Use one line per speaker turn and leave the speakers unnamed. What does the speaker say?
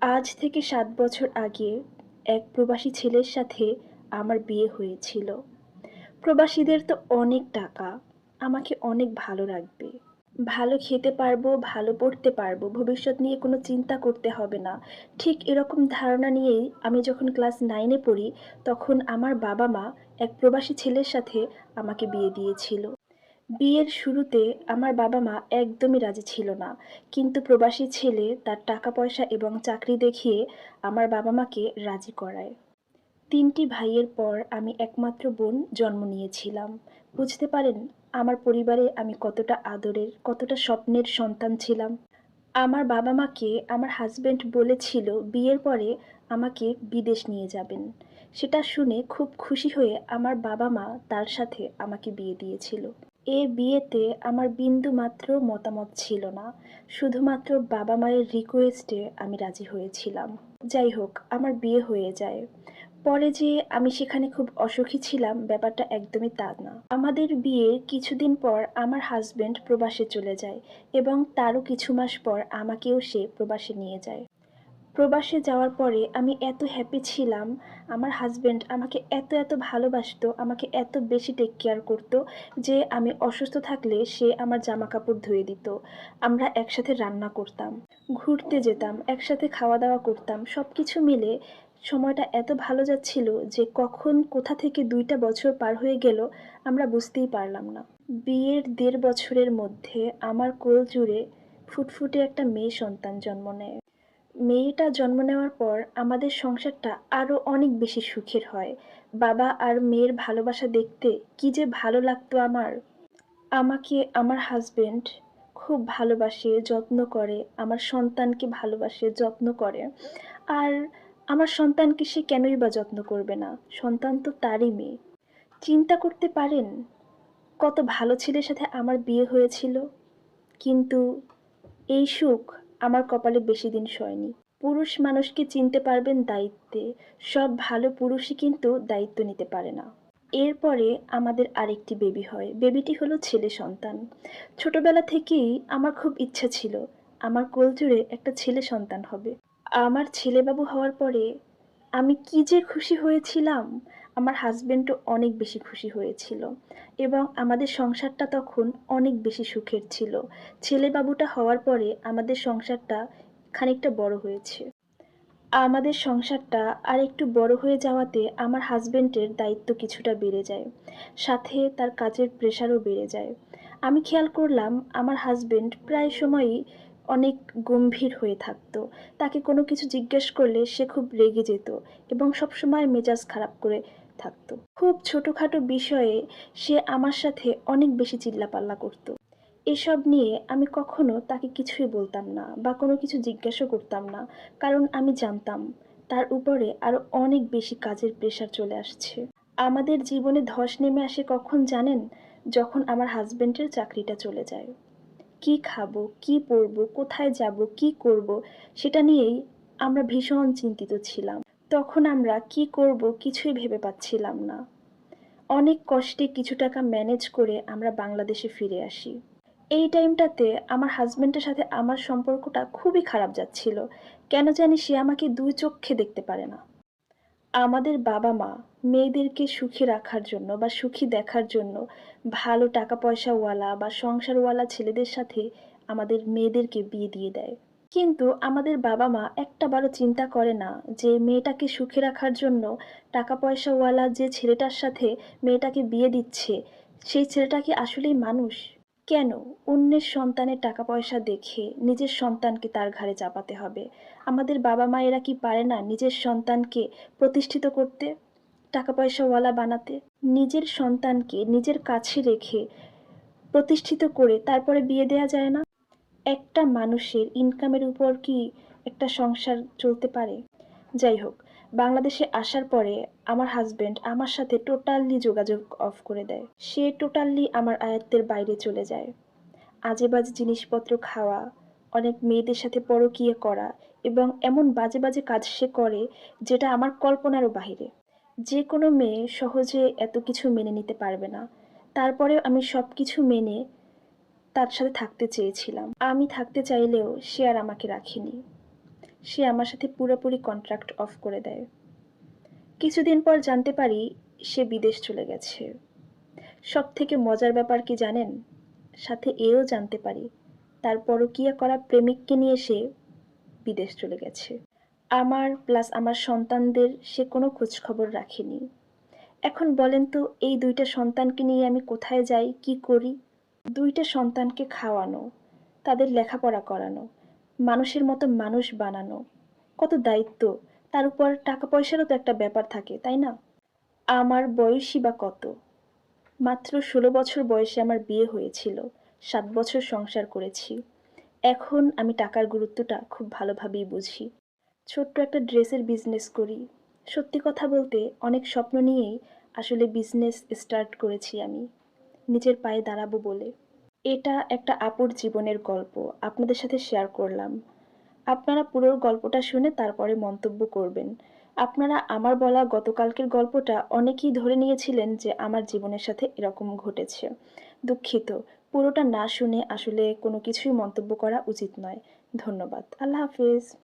আজ থেকে ৭ বছর আগে এক প্রবাসী ছেলের সাথে আমার বিয়ে হয়েছিল। প্রবাসীদের তো অনেক টাকা, আমাকে অনেক ভালো রাখবে। ভালো খেতে পারবো, ভালো পড়তে পারবো, ভবিষ্যৎ নিয়ে কোনো চিন্তা করতে হবে না। ঠিক এরকম ধারণা নিয়েই আমি যখন ক্লাস 9 এ পড়ি, তখন আমার বাবা-মা এক প্রবাসী ছেলের সাথে আমাকে বিয়ে দিয়েছিল। বিয়ের শুরুতে আমার বাবা-মা একদমই রাজি ছিল না। কিন্তু প্রবাসী ছেলে তার টাকা-পয়সা এবং চাকরি দেখিয়ে আমার বাবা-মাকে রাজি করায়। ৩ টি ভাইয়ের পর আমি একমাত্র বোন জন্ম নিয়েছিলাম। বুঝতে পারেন আমার পরিবারে আমি কতটা আদরের, কতটা স্বপ্নের সন্তান ছিলাম। আমার বাবা-মাকে আমার হাসব্যান্ড বলেছিল বিয়ের পরে আমাকে বিদেশ নিয়ে যাবেন। সেটা শুনে খুব খুশি হয়ে আমার বাবা-মা তার সাথে আমাকে বিয়ে দিয়েছিল। এ বিয়েতে আমার বিন্দুমাত্র মতামত ছিল না। শুধুমাত্র বাবা-মায়ের রিকোয়েস্টে আমি রাজি হয়েছিলাম। যাই হোক, আমার বিয়ে হয়ে যায়। পরে যে আমি সেখানে খুব অসুখী ছিলাম ব্যাপারটা একদমই তা না। আমাদের বিয়ের কিছুদিন পর আমার হাসব্যান্ড প্রবাসে চলে যায় এবং তারও কিছু মাস পর আমাকেও সে প্রবাসে নিয়ে যায়। প্রবাসে যাওয়ার পরে আমি এত হ্যাপি ছিলাম, আমার হাসব্যান্ড আমাকে এত ভালোবাসতো, আমাকে এত বেশি টেক কেয়ার করতো যে আমি অসুস্থ থাকলে সে আমার জামাকাপড় ধুয়ে দিত। আমরা একসাথে রান্না করতাম, ঘুরতে যেতাম, একসাথে খাওয়া-দাওয়া করতাম। সবকিছু মিলে সময়টা এত ভালো যাচ্ছিল যে কখন কোথা থেকে ২ টা বছর পার হয়ে গেল আমরা বুঝতেই পারলাম না। বিয়ের ১.৫ বছরের মধ্যে আমার কোল জুড়ে ফুটফুটে একটা মেয়ে সন্তান জন্ম নেয়। মেয়েটা জন্ম নেওয়ার পর আমাদের সংসারটা আরো অনেক বেশি সুখের হয়। বাবা আর মেয়ের ভালোবাসা দেখতে কি যে ভালো লাগতো আমার। আমাকে আমার হাসব্যান্ড খুব ভালোবাসে, যত্ন করে, আমার সন্তানকে ভালোবাসে, যত্ন করে। আর আমার সন্তানকে সে কেনই বা যত্ন করবে না? সন্তান তো তারই মেয়ে। চিন্তা করতে পারেন কত ভালো ছেলের সাথে আমার বিয়ে হয়েছিল? কিন্তু এই সুখ আমার কপালে বেশি দিন সয়নি। পুরুষ মানুষকে চিনতে পারবেন দায়িত্বে, সব ভালো পুরুষই কিন্তু দায়িত্ব নিতে পারে না। এরপরে আমাদের আরেকটি বেবি হয়। বেবিটি হলো ছেলে সন্তান। ছোটবেলা থেকেই আমার খুব ইচ্ছা ছিল আমার কোলজুড়ে একটা ছেলে সন্তান হবে। আমার ছেলেবাবু হওয়ার পরে আমি কি যে খুশি হয়েছিলাম, আমার হাসব্যান্ডও অনেক বেশি খুশি হয়েছিল এবং আমাদের সংসারটা তখন অনেক বেশি সুখের ছিল। ছেলেবাবুটা হওয়ার পরে আমাদের সংসারটা খানিকটা বড় হয়েছে। আমাদের সংসারটা আরেকটু বড় হয়ে যাওয়াতে আমার হাসব্যান্ডের দায়িত্ব কিছুটা বেড়ে যায়। সাথে তার কাজের প্রেশারও বেড়ে যায়। আমি খেয়াল করলাম আমার হাসব্যান্ড প্রায় সময়ই অনেক গম্ভীর হয়ে থাকতো। তাকে কোনো কিছু জিজ্ঞেস করলে সে খুব রেগে যেত এবং সবসময় মেজাজ খারাপ করে থাকতো। খুব ছোটখাটো বিষয়ে সে আমার সাথে অনেক বেশি চিল্লাপাল্লা করতো। এসব নিয়ে আমি কখনো তাকে কিছুই বলতাম না বা কোনো কিছু জিজ্ঞাসা করতাম না। কারণ আমি জানতাম তার উপরে আরো অনেক বেশি কাজের প্রেশার চলে আসছে। আমাদের জীবনে ধস নেমে আসে কখন জানেন? যখন আমার হাসব্যান্ডের চাকরিটা চলে যায়। কি খাবো, কি পরবো, কোথায় যাবো, কি করবো সেটা নিয়েই আমরা ভীষণ চিন্তিত ছিলাম। তখন আমরা কি করবো কিছুই ভেবে পাচ্ছিলাম না। অনেক কষ্টে কিছু টাকা ম্যানেজ করে আমরা বাংলাদেশে ফিরে আসি। এই টাইমটাতে আমার হাসব্যান্ডের সাথে আমার সম্পর্কটা খুবই খারাপ যাচ্ছিল। কেন জানি সে আমাকে ২ চক্ষে দেখতে পারে না। আমাদের বাবা-মা মেয়েদেরকে সুখী রাখার জন্য বা সুখী দেখার জন্য ভালো টাকা পয়সাওয়ালা বা সংসারওয়ালা ছেলেদের সাথে আমাদের মেয়েদেরকে বিয়ে দিয়ে দেয়। কিন্তু আমাদের বাবা-মা একটাবারও চিন্তা করে না যে মেয়েটাকে সুখে রাখার জন্য টাকা পয়সাওয়ালা যে ছেলেটার সাথে মেয়েটাকে বিয়ে দিচ্ছে, সেই ছেলেটা কি আসলেই মানুষ? কেন অন্যের সন্তানের টাকা পয়সা দেখে নিজের সন্তানকে তার ঘাড়ে চাপাতে হবে? আমাদের বাবা-মায়েরা কি পারে না নিজের সন্তানকে প্রতিষ্ঠিত করতে, টাকা পয়সাওয়ালা বানাতে? নিজের সন্তানকে নিজের কাছে রেখে প্রতিষ্ঠিত করে তারপরে বিয়ে দেয়া যায় না? একটা মানুষের ইনকামের উপর কি একটা সংসার চলতে পারে? যাই হোক, বাংলাদেশে আসার পরে আমার হাসব্যান্ড আমার সাথে টোটালি যোগাযোগ অফ করে দেয়। সে টোটালি আমার আয়ত্তের বাইরে চলে যায়। আজে-বাজে জিনিসপত্র খাওয়া, অনেক মেয়েদের সাথে পরকীয়া করা এবং এমন বাজে কাজ সে করে যেটা আমার কল্পনারও বাহিরে। যে কোনো মেয়ে সহজে এত কিছু মেনে নিতে পারবে না। তারপরেও আমি সবকিছু মেনে তার সাথে থাকতে চেয়েছিলাম। আমি থাকতে চাইলেও সে আর আমাকে রাখেনি। সে আমার সাথে পুরোপুরি কন্ট্রাক্ট অফ করে দেয়। কিছুদিন পর জানতে পারি সে বিদেশ চলে গেছে। সবথেকে মজার ব্যাপার কি জানেন? সাথে এও জানতে পারি তার পরকীয়া করা প্রেমিককে নিয়ে সে বিদেশ চলে গেছে। আমার প্লাস আমার সন্তানদের সে কোনো খোঁজখবর রাখেনি। এখন বলেন তো এই ২ টা সন্তানকে নিয়ে আমি কোথায় যাই, কি করি? ২ টা সন্তানকে খাওয়ানো, তাদের লেখাপড়া করানো, মানুষের মতো মানুষ বানানো, কত দায়িত্ব! তার উপর টাকা পয়সারও তো একটা ব্যাপার থাকে, তাই না? আমার বয়সই বা কত? মাত্র ১৬ বছর বয়সে আমার বিয়ে হয়েছিল। ৭ বছর সংসার করেছি। এখন আমি টাকার গুরুত্বটা খুব ভালোভাবেই বুঝি। ছোট্ট একটা ড্রেসের বিজনেস করি। সত্যি কথা বলতে অনেক স্বপ্ন নিয়েই আসলে বিজনেস স্টার্ট করেছি আমি, নিজের পায়ে দাঁড়াবো বলে। এটা একটা আপুর জীবনের গল্প, আপনাদের সাথে শেয়ার করলাম। আপনারা পুরো গল্পটা শুনে তারপরে মন্তব্য করবেন। আপনারা আমার বলা গতকালকের গল্পটা অনেকেই ধরে নিয়েছিলেন যে আমার জীবনের সাথে এরকম ঘটেছে। দুঃখিত, পুরোটা না শুনে আসলে কোনো কিছুই মন্তব্য করা উচিত নয়। ধন্যবাদ। আল্লাহ হাফেজ।